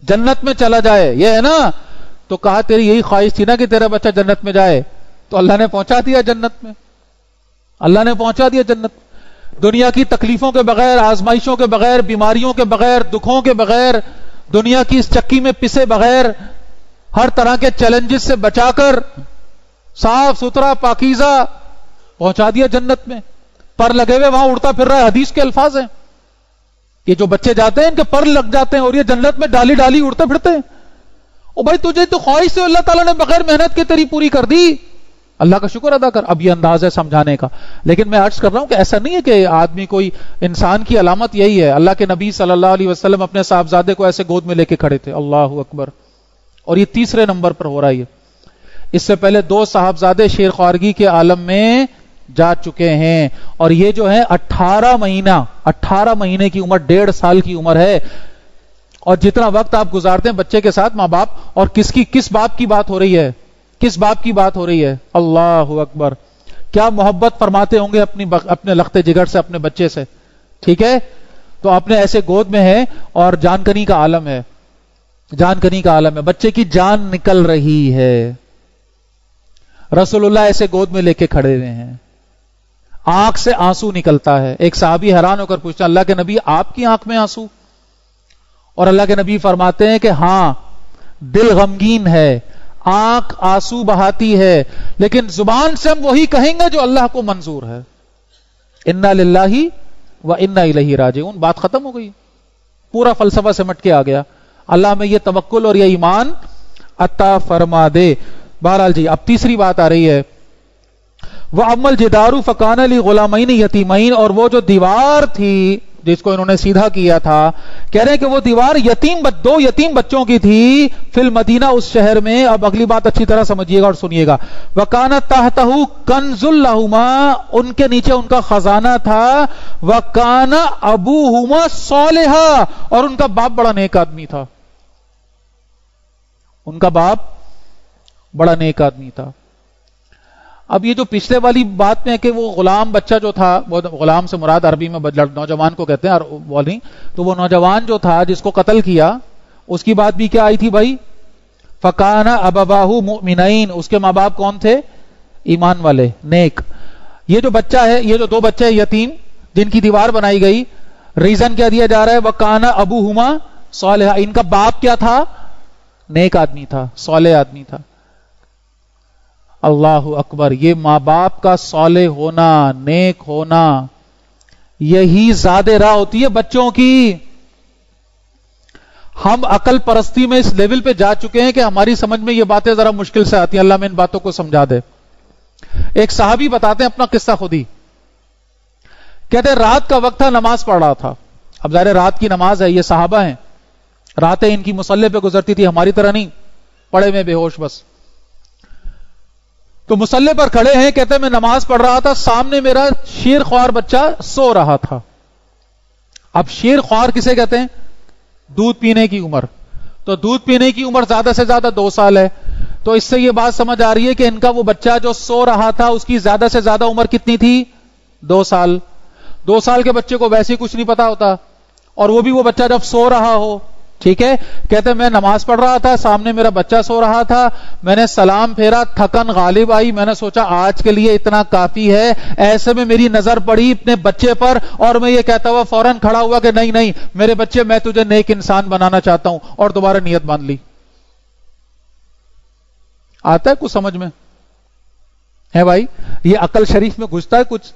جنت میں چلا جائے، یہ ہے نا. تو کہا تیری یہی خواہش تھی نا کہ تیرا بچہ جنت میں جائے، تو اللہ نے پہنچا دیا جنت میں، اللہ نے پہنچا دیا جنت. دنیا کی تکلیفوں کے بغیر، آزمائشوں کے بغیر، بیماریوں کے بغیر، دکھوں کے بغیر، دنیا کی اس چکی میں پسے بغیر، ہر طرح کے چیلنجز سے بچا کر صاف ستھرا پاکیزہ پہنچا دیا جنت میں. پر لگے ہوئے وہاں اڑتا پھر رہا ہے، حدیث کے الفاظ ہیں. یہ جو بچے جاتے ہیں ان کے پر لگ جاتے ہیں اور یہ جنت میں ڈالی ڈالی اڑتے پھرتے ہیں. او بھائی تجھے تو خواہش سے اللہ تعالیٰ نے بغیر محنت کے تیری پوری کر دی، اللہ کا شکر ادا کر. اب یہ انداز ہے سمجھانے کا. لیکن میں عرض کر رہا ہوں کہ ایسا نہیں ہے کہ آدمی کوئی، انسان کی علامت یہی ہے. اللہ کے نبی صلی اللہ علیہ وسلم اپنے صاحبزادے کو ایسے گود میں لے کے کھڑے تھے. اللہ اکبر. اور یہ تیسرے نمبر پر ہو رہا ہے. اس سے پہلے 2 صاحبزادے شیر خوارگی کے عالم میں جا چکے ہیں، اور یہ جو ہے 18 مہینے کی عمر، 1.5 سال کی عمر ہے. اور جتنا وقت آپ گزارتے ہیں بچے کے ساتھ، ماں باپ، اور کس باپ کی بات ہو رہی ہے؟ کس باپ کی بات ہو رہی ہے؟ اللہ اکبر. کیا محبت فرماتے ہوں گے اپنے لخت جگر سے، اپنے بچے سے. ٹھیک ہے، تو اپنے ایسے گود میں ہے اور جان کنی کا عالم ہے، جان کنی کا عالم ہے، بچے کی جان نکل رہی ہے. رسول اللہ ایسے گود میں لے کے کھڑے ہوئے ہیں، آنکھ سے آنسو نکلتا ہے. ایک صحابی حیران ہو کر پوچھتا، اللہ کے نبی آپ کی آنکھ میں آنسو؟ اور اللہ کے نبی فرماتے ہیں کہ ہاں، دل غمگین ہے، آنکھ آنسو بہاتی ہے، لیکن زبان سے ہم وہی کہیں گے جو اللہ کو منظور ہے. انا للہ و انا الیہ راجعون. بات ختم ہو گئی، پورا فلسفہ سمٹ کے آ گیا. اللہ میں یہ توکل اور یہ ایمان عطا فرما دے. بہرحال جی، اب تیسری بات آ رہی ہے. وَأَمَّا الْجِدَارُ فَكَانَ لِغُلَامَيْنِ يَتِيمَيْنِ. اور وہ جو دیوار تھی جس کو انہوں نے سیدھا کیا تھا، کہہ رہے ہیں کہ وہ دیوار 2 یتیم بچوں کی تھی فی المدینہ، اس شہر میں. اب اگلی بات اچھی طرح سمجھیے گا اور سنیے گا. وَكَانَ تَحْتَهُ كَنْزٌ لَهُمَا. ان کے نیچے ان کا خزانہ تھا. وَكَانَ أَبُوهُمَا صَالِحًا. اور ان کا باپ بڑا نیک آدمی تھا. ان کا باپ بڑا نیک آدمی تھا. اب یہ جو پچھلے والی بات میں ہے کہ وہ غلام بچہ جو تھا، وہ غلام سے مراد عربی میں نوجوان کو کہتے ہیں، اور تو وہ نوجوان جو تھا جس کو قتل کیا، اس کی بات بھی کیا آئی تھی بھائی؟ فَكَانَ أَبَوَاهُ مُؤْمِنَيْنِ. اس کے ماں باپ کون تھے؟ ایمان والے، نیک. یہ جو بچہ ہے، یہ جو 2 بچے یتیم جن کی دیوار بنائی گئی، ریزن کیا دیا جا رہا ہے؟ وَكَانَ أَبُوهُمَا صَالِحًا. ان کا باپ کیا تھا؟ نیک آدمی تھا، صالح آدمی تھا. اللہ اکبر. یہ ماں باپ کا صالح ہونا، نیک ہونا، یہی زیادہ راہ ہوتی ہے بچوں کی. ہم عقل پرستی میں اس لیول پہ جا چکے ہیں کہ ہماری سمجھ میں یہ باتیں ذرا مشکل سے آتی ہیں. اللہ میں ان باتوں کو سمجھا دے. ایک صحابی بتاتے ہیں اپنا قصہ خود ہی. کہتے ہیں رات کا وقت تھا، نماز پڑھ رہا تھا. اب ظاہر رات کی نماز ہے، یہ صحابہ ہیں، راتیں ان کی مصلی پہ گزرتی تھی، ہماری طرح نہیں پڑے میں بے ہوش بس. تو مصلی پر کھڑے ہیں، کہتے ہیں میں نماز پڑھ رہا تھا، سامنے میرا شیر خوار بچہ سو رہا تھا. اب شیر خوار کسے کہتے ہیں؟ دودھ پینے کی عمر. تو دودھ پینے کی عمر زیادہ سے زیادہ 2 سال ہے. تو اس سے یہ بات سمجھ آ رہی ہے کہ ان کا وہ بچہ جو سو رہا تھا اس کی زیادہ سے زیادہ عمر کتنی تھی؟ 2 سال. 2 سال کے بچے کو ویسے ہی کچھ نہیں پتا ہوتا، اور وہ بھی وہ بچہ جب سو رہا ہو. ٹھیک ہے. کہتے ہیں میں نماز پڑھ رہا تھا، سامنے میرا بچہ سو رہا تھا، میں نے سلام پھیرا، تھکن غالب آئی، میں نے سوچا آج کے لیے اتنا کافی ہے. ایسے میں میری نظر پڑی اپنے بچے پر، اور میں یہ کہتا ہوا فوراً کھڑا ہوا کہ نہیں نہیں میرے بچے، میں تجھے نیک انسان بنانا چاہتا ہوں، اور دوبارہ نیت باندھ لی. آتا ہے کچھ سمجھ میں ہے بھائی؟ یہ عقل شریف میں گھستا ہے کچھ؟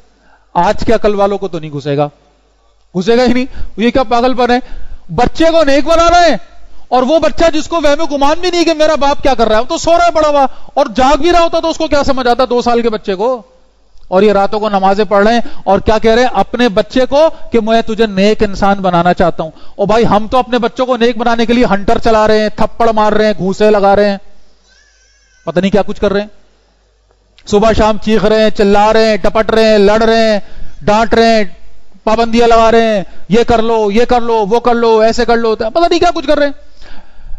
آج کے عقل والوں کو تو نہیں گھسے گا ہی نہیں. یہ کیا پاگل پن ہے؟ بچے کو نیک بنا رہے ہیں، اور وہ بچہ جس کو وہم گمان بھی نہیں کہ میرا باپ کیا کر رہا ہے، وہ تو سو رہا ہے پڑا ہوا، اور جاگ بھی رہا ہوتا تو اس کو کیا سمجھ آتا 2 سال کے بچے کو؟ اور یہ راتوں کو نمازیں پڑھ رہے ہیں، اور کیا کہہ رہے ہیں اپنے بچے کو کہ میں تجھے نیک انسان بنانا چاہتا ہوں. اور بھائی ہم تو اپنے بچوں کو نیک بنانے کے لیے ہنٹر چلا رہے ہیں، تھپڑ مار رہے ہیں، گھوسے لگا رہے ہیں، پتہ نہیں کیا کچھ کر رہے ہیں. صبح شام چیخ رہے ہیں، چلا رہے ہیں، ٹپٹ رہے ہیں، لڑ رہے ہیں، ڈانٹ رہے ہیں، پابندیاں لگا رہے ہیں، یہ کر لو، یہ کر لو، وہ کر لو، ایسے کر لو، پتہ نہیں کیا کچھ کر رہے ہیں.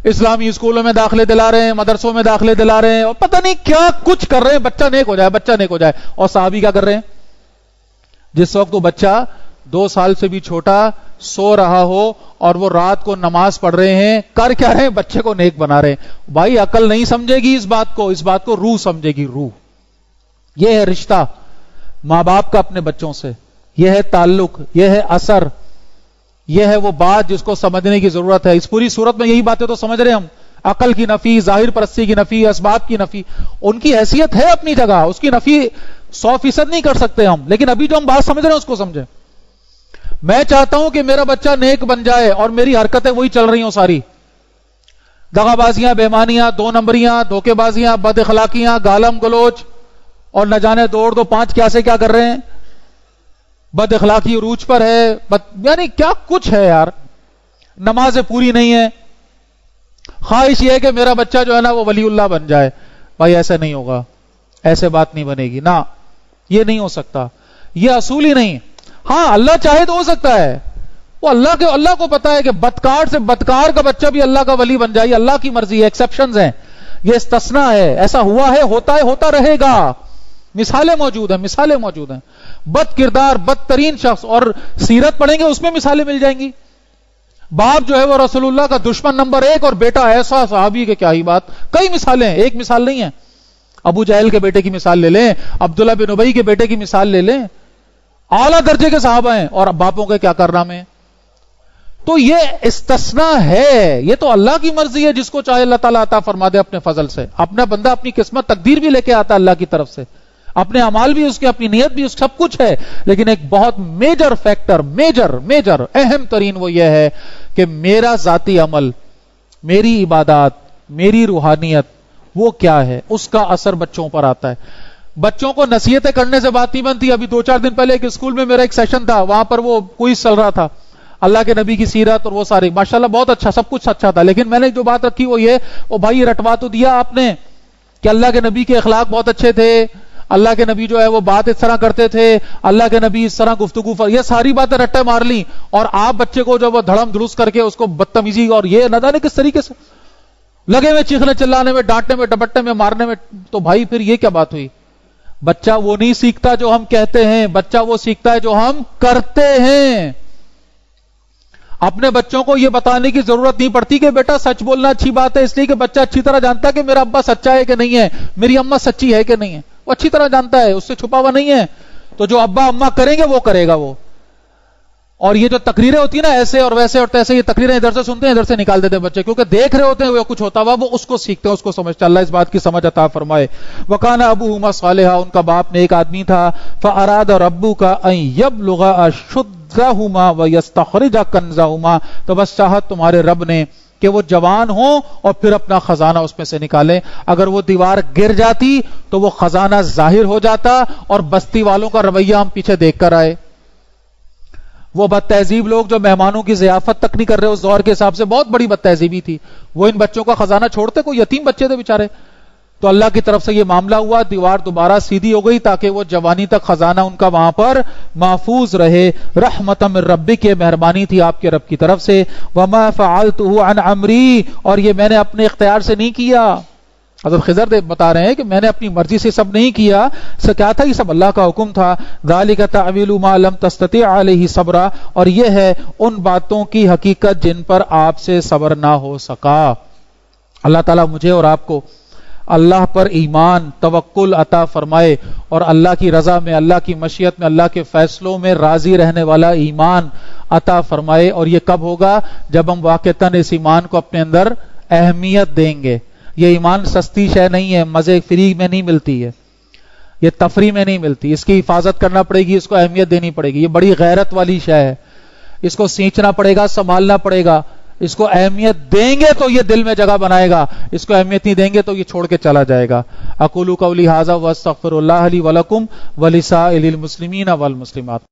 اسلامی اسکولوں میں داخلے دلا رہے ہیں، مدرسوں میں داخلے دلا رہے ہیں، اور پتہ نہیں کیا کچھ کر رہے ہیں. بچہ نیک ہو جائے، بچہ نیک ہو جائے. اور صحابی کیا کر رہے ہیں؟ جس وقت وہ بچہ 2 سال سے بھی چھوٹا سو رہا ہو اور وہ رات کو نماز پڑھ رہے ہیں، کر کیا رہے ہیں؟ بچے کو نیک بنا رہے ہیں. بھائی عقل نہیں سمجھے گی اس بات کو روح سمجھے گی. روح. یہ ہے رشتہ ماں باپ کا اپنے بچوں سے، یہ ہے تعلق، یہ ہے اثر، یہ ہے وہ بات جس کو سمجھنے کی ضرورت ہے. اس پوری صورت میں یہی باتیں تو سمجھ رہے ہیں ہم. عقل کی نفی، ظاہر پرستی کی نفی، اسباب کی نفی. ان کی حیثیت ہے اپنی جگہ، اس کی نفی 100% نہیں کر سکتے ہم، لیکن ابھی جو ہم بات سمجھ رہے ہیں اس کو سمجھیں. میں چاہتا ہوں کہ میرا بچہ نیک بن جائے اور میری حرکتیں وہی چل رہی ہوں ساری. دغا بازیاں، بےمانیاں، دو نمبریاں، دھوکے بازیاں، بد اخلاقیاں، گالم گلوچ، اور نہ جانے دوڑ دو پانچ کیا سے کیا کر رہے ہیں، بد اخلاقی عروج پر ہے، یعنی کیا کچھ ہے یار. نمازیں پوری نہیں ہے، خواہش یہ ہے کہ میرا بچہ جو ہے نا وہ ولی اللہ بن جائے. بھائی ایسا نہیں ہوگا، ایسے بات نہیں بنے گی، نہ یہ نہیں ہو سکتا، یہ اصول ہی نہیں. ہاں اللہ چاہے تو ہو سکتا ہے، وہ اللہ کو پتا ہے کہ بدکار سے بدکار کا بچہ بھی اللہ کا ولی بن جائے، اللہ کی مرضی ہے، ایکسپشنز ہیں، یہ استثناء ہے، ایسا ہوا ہے، ہوتا رہے گا. مثالیں موجود ہیں. بد کردار، بدترین شخص، اور سیرت پڑھیں گے اس میں مثالیں مل جائیں گی. باپ جو ہے وہ رسول اللہ کا دشمن نمبر 1 اور بیٹا ایسا صحابی کہ کیا ہی بات. کئی مثالیں ہیں، ایک مثال نہیں ہے. ابو جہل کے بیٹے کی مثال لے لیں، عبداللہ بن ابی کے بیٹے کی مثال لے لیں، اعلیٰ درجے کے صحابہ ہیں، اور باپوں کے کیا کارنامے ہیں. تو یہ استثناء ہے، یہ تو اللہ کی مرضی ہے، جس کو چاہے اللہ تعالیٰ عطا فرما دے اپنے فضل سے. اپنا بندہ اپنی قسمت تقدیر بھی لے کے آتا اللہ کی طرف سے، اپنے اعمال بھی اس کے، اپنی نیت بھی اس، سب کچھ ہے. لیکن ایک بہت میجر فیکٹر، میجر اہم ترین وہ یہ ہے کہ میرا ذاتی عمل، میری عبادات، میری روحانیت وہ کیا ہے، اس کا اثر بچوں پر آتا ہے. بچوں کو نصیحتیں کرنے سے بات نہیں بنتی. ابھی 2-4 دن پہلے ایک اسکول میں میرا ایک سیشن تھا، وہاں پر وہ کوئز چل رہا تھا، اللہ کے نبی کی سیرت اور وہ ساری، ماشاءاللہ بہت اچھا، سب کچھ اچھا تھا. لیکن میں نے جو بات رکھی وہ یہ، او بھائی رٹوا تو دیا آپ نے کہ اللہ کے نبی کے اخلاق بہت اچھے تھے، اللہ کے نبی جو ہے وہ بات اس طرح کرتے تھے، اللہ کے نبی اس طرح گفتگو یہ ساری باتیں رٹے مار لی، اور آپ بچے کو جو وہ دھڑم دھڑوس کر کے اس کو بدتمیزی اور یہ نہ جانے کس طریقے سے لگے ہوئے چیخنے چلانے میں، ڈانٹنے میں، ڈپٹنے میں، مارنے میں. تو بھائی پھر یہ کیا بات ہوئی؟ بچہ وہ نہیں سیکھتا جو ہم کہتے ہیں، بچہ وہ سیکھتا ہے جو ہم کرتے ہیں. اپنے بچوں کو یہ بتانے کی ضرورت نہیں پڑتی کہ بیٹا سچ بولنا اچھی بات ہے، اس لیے کہ بچہ اچھی طرح جانتا ہے کہ میرا ابا سچا ہے کہ نہیں ہے، میری اماں سچی ہے کہ نہیں ہے. وہ اچھی طرح جانتا ہے، اس سے چھپا ہوا نہیں ہے. تو جو ابا اماں کریں گے وہ کرے گا وہ. اور یہ جو تقریریں ہوتی ہیں نا ایسے اور ویسے اور تیسے، یہ تقریریں ادھر سے سنتے ہیں ادھر سے نکال دیتے ہیں بچے، کیونکہ دیکھ رہے ہوتے ہیں وہ کچھ ہوتا ہوا، وہ اس کو سیکھتے ہیں، اس کو سمجھتے ہیں. اللہ اس بات کی سمجھ عطا فرمائے. وَكَانَ أَبُوهُمَا صَالِحًا، ان کا باپ نیک آدمی تھا. فَأَرَادَ رَبُّكَ أَن يَبْلُغَ أَشُدَّهُمَا وَيَسْتَخْرِجَ كَنزَهُمَا، تو بس چاہت تمہارے رب نے کہ وہ جوان ہوں اور پھر اپنا خزانہ اس میں سے نکالیں. اگر وہ دیوار گر جاتی تو وہ خزانہ ظاہر ہو جاتا، اور بستی والوں کا رویہ ہم پیچھے دیکھ کر آئے. وہ بد تہذیب لوگ جو مہمانوں کی ضیافت تک نہیں کر رہے، اس دور کے حساب سے بہت بڑی بد تہذیبی تھی، وہ ان بچوں کا خزانہ چھوڑتے، کوئی یتیم بچے تھے بیچارے. تو اللہ کی طرف سے یہ معاملہ ہوا، دیوار دوبارہ سیدھی ہو گئی تاکہ وہ جوانی تک خزانہ ان کا وہاں پر محفوظ رہے. رحمت من ربک، یہ مہربانی تھی آپ کے رب کی طرف سے. وما فعلته عن امری، اور یہ میں نے اپنے اختیار سے نہیں کیا. حضرت خضر بتا رہے ہیں کہ میں نے اپنی مرضی سے سب نہیں کیا، کیا تھا، یہ سب اللہ کا حکم تھا. ذالک تعویل ما لم تستطع علیہ صبرا، اور یہ ہے ان باتوں کی حقیقت جن پر آپ سے صبر نہ ہو سکا. اللہ تعالیٰ مجھے اور آپ کو اللہ پر ایمان، توکل عطا فرمائے، اور اللہ کی رضا میں، اللہ کی مشیت میں، اللہ کے فیصلوں میں راضی رہنے والا ایمان عطا فرمائے. اور یہ کب ہوگا؟ جب ہم واقعتاً اس ایمان کو اپنے اندر اہمیت دیں گے. یہ ایمان سستی شے نہیں ہے، مزے فری میں نہیں ملتی ہے، یہ تفریح میں نہیں ملتی. اس کی حفاظت کرنا پڑے گی، اس کو اہمیت دینی پڑے گی. یہ بڑی غیرت والی شے ہے، اس کو سینچنا پڑے گا، سنبھالنا پڑے گا. اس کو اہمیت دیں گے تو یہ دل میں جگہ بنائے گا، اس کو اہمیت نہیں دیں گے تو یہ چھوڑ کے چلا جائے گا. اقول قولی ھذا واستغفر اللہ لی ولکم ولسائر المسلمین والمسلمات.